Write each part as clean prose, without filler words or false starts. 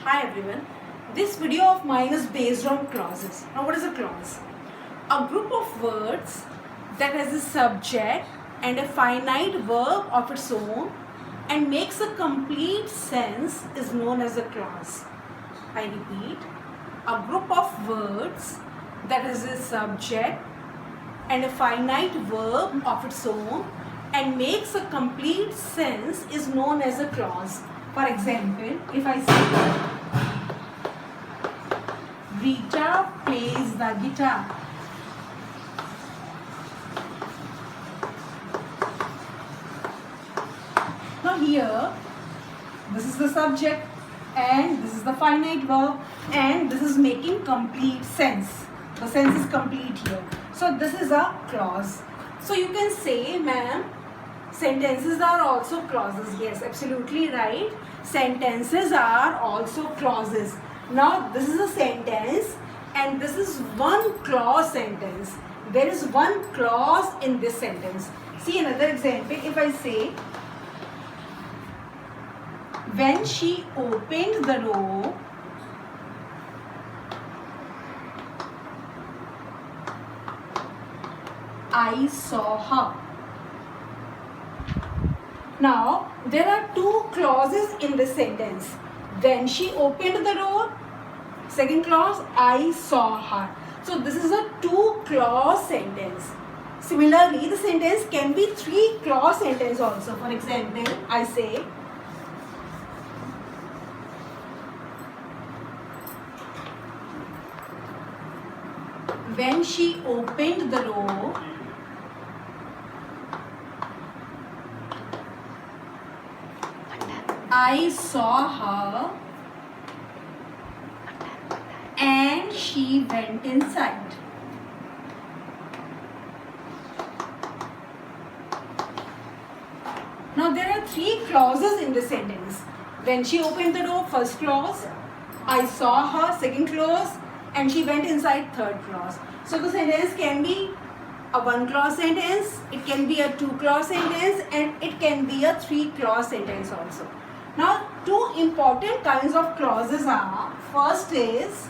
Hi everyone. This video of mine is based on clauses. Now what is a clause? A group of words that has a subject and a finite verb of its own and makes a complete sense is known as a clause. I repeat, a group of words that has a subject and a finite verb of its own and makes a complete sense is known as a clause. For example, if I say Rita plays the guitar. Now here, this is the subject and this is the finite verb and this is making complete sense. The sense is complete here. So this is a clause. So you can say, ma'am, sentences are also clauses. Yes, absolutely right. Sentences are also clauses. Now this is a sentence and this is one clause sentence. There is one clause in this sentence. See another example. If I say, when she opened the door, I saw her. Now, there are two clauses in this sentence. When she opened the door, second clause, I saw her. So, this is a two clause sentence. Similarly, the sentence can be three clause sentence also. For example, I say, when she opened the door, I saw her and she went inside. Now there are three clauses in this sentence. When she opened the door, first clause, I saw her, second clause, and she went inside, third clause. So the sentence can be a one clause sentence, it can be a two clause sentence, and it can be a three clause sentence also. Now, two important kinds of clauses are, first is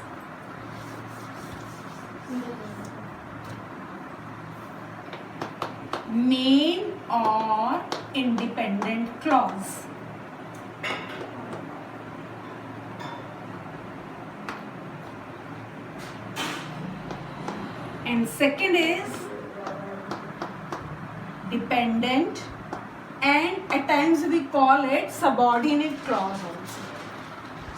main or independent clause. And second is dependent, and at times we call it subordinate clause also.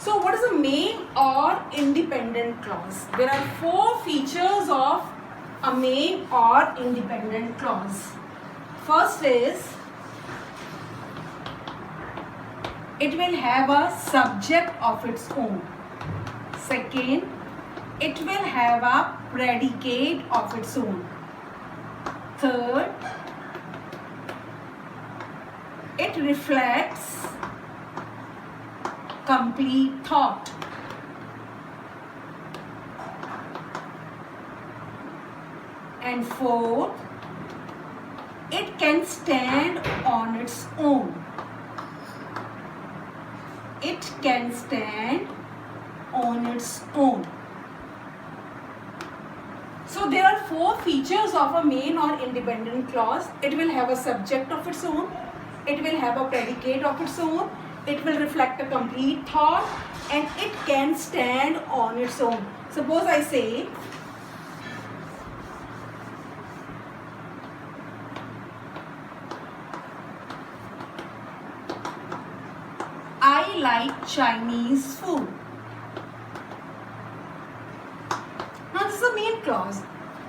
So what is a main or independent clause? There are four features of a main or independent clause. First is, it will have a subject of its own. Second, it will have a predicate of its own. Third, it reflects complete thought. And fourth, it can stand on its own. It can stand on its own. So there are four features of a main or independent clause. It will have a subject of its own. It will have a predicate of its own. It will reflect a complete thought, and it can stand on its own. Suppose I say, I like Chinese food. Now this is a main clause.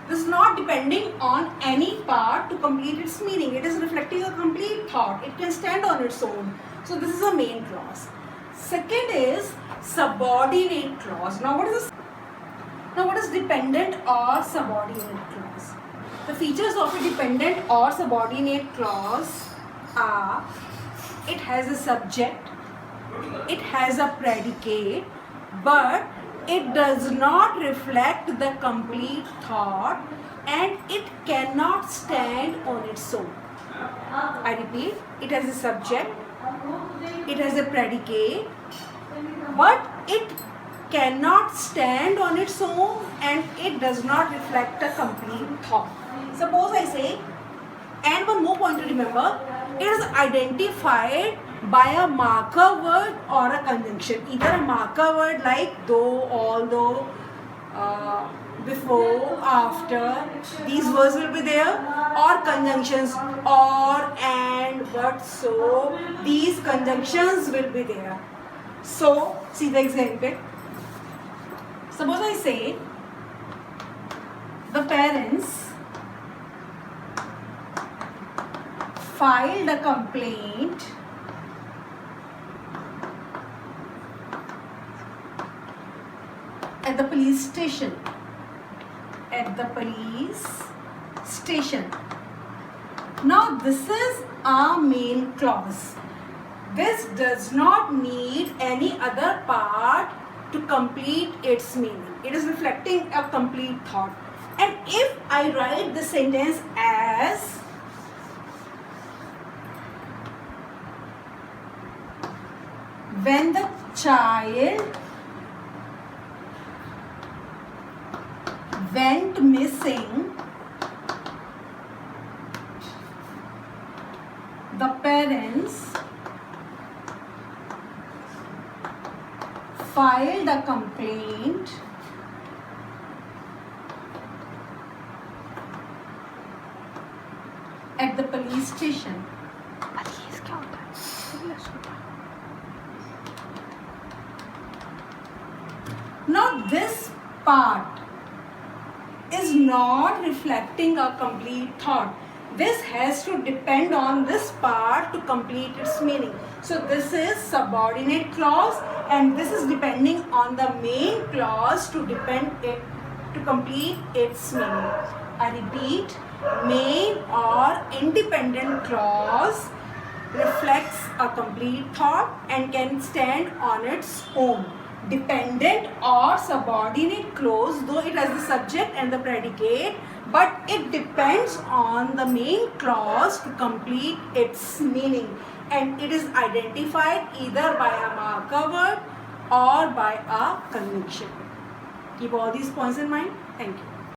This is not depending on any part to complete its meaning. It is reflecting a complete thought. It can stand on its own. So this is a main clause. Second is subordinate clause. Now what is dependent or subordinate clause? The features of a dependent or subordinate clause are, it has a subject, it has a predicate, but it does not reflect the complete thought, and it cannot stand on its own. I repeat, it has a subject, it has a predicate, but it cannot stand on its own, and it does not reflect a complete thought. Suppose I say, and one more point to remember, it is identified by a marker word or a conjunction. Either a marker word like though, although, before, after, these words will be there, or conjunctions or, and, but, so, these conjunctions will be there. So, see the example. Suppose I say, the parents filed a complaint at the police station. At the police station. Now this is a main clause. This does not need any other part to complete its meaning. It is reflecting a complete thought. And if I write the sentence as when the child went missing, the parents filed a complaint at the police station. Now this part is not reflecting a complete thought. This has to depend on this part to complete its meaning. So this is subordinate clause, and this is depending on the main clause to complete its meaning. I repeat, main or independent clause reflects a complete thought and can stand on its own. Dependent or subordinate clause, though it has the subject and the predicate, but it depends on the main clause to complete its meaning, and it is identified either by a marker word or by a conjunction. Keep all these points in mind. Thank you.